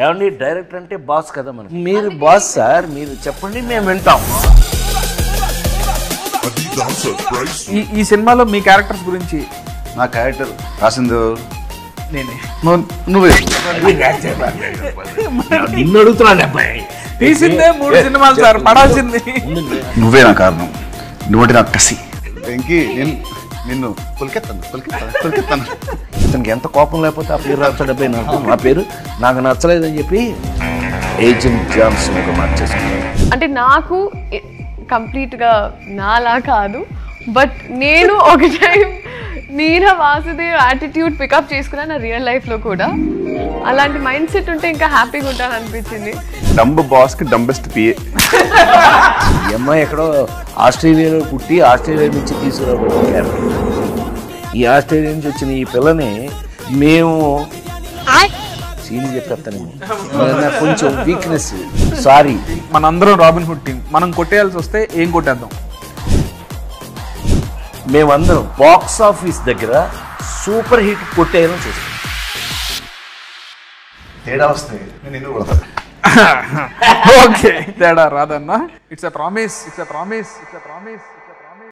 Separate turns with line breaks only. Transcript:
ఏమండి డైరెక్టర్ అంటే బాస్ కదా మనం. మీరు బాస్ సార్, మీరు చెప్పండి మేము వింటాం.
ఈ సినిమాలో మీ క్యారెక్టర్స్ గురించి.
నా క్యారెక్టర్ రాసింది
నేనే.
నువ్వే.
నిన్ను అడుగుతున్నాను అబ్బాయి.
తీసిందే 3 సినిమాలు సార్, పడాల్సింది.
నువ్వే నా కారణం, నువ్వంటే నాకు కసి. వెంకీ నిన్ను కొలికెత్తాను.
ఇతనికి ఎంత కోపం లేకపోతే ఆ పేరు రాస్తాడబ్బాయి. నాకు నా పేరు నాకు నచ్చలేదని చెప్పి ఏజెంట్ జాన్సన్ ఒక మార్చేసుకున్నాను.
అంటే నాకు కంప్లీట్గా నాలా కాదు, బట్ నేను ఒక టైం మీరా వాసుదేవ్ యాటిట్యూడ్ పికప్ చేసుకున్నా నా రియల్ లైఫ్లో కూడా. అలాంటి మైండ్ సెట్ ఉంటే ఇంకా హ్యాపీగా ఉంటాను అనిపించింది.
డంబ్ బాస్కి డంబెస్ట్ పిఏ.
ఈ అమ్మాయి ఎక్కడో ఆస్ట్రేలియాలో పుట్టి ఆస్ట్రేలియా నుంచి తీసుకురాబడిన క్యారెక్టర్. ఈ ఆస్ట్రేలియా నుంచి వచ్చిన ఈ పిల్లని మేము సీన్ చెప్పేస్తాను. నాకు కొంచెం వీక్నెస్, సారీ.
మనందరం రాబిన్ హుడ్ టీం. మనం కొట్టేయాల్సి వస్తే ఏం కొట్టేద్దాం?
మేమందరం బాక్స్ ఆఫీస్ దగ్గర సూపర్ హిట్ కొట్టేయాలని చూస్తాం.
తేడా వస్తే నేను ఎందుకు కొడతాను?
ఓకే, తేడా రాదన్నా. It's a promise.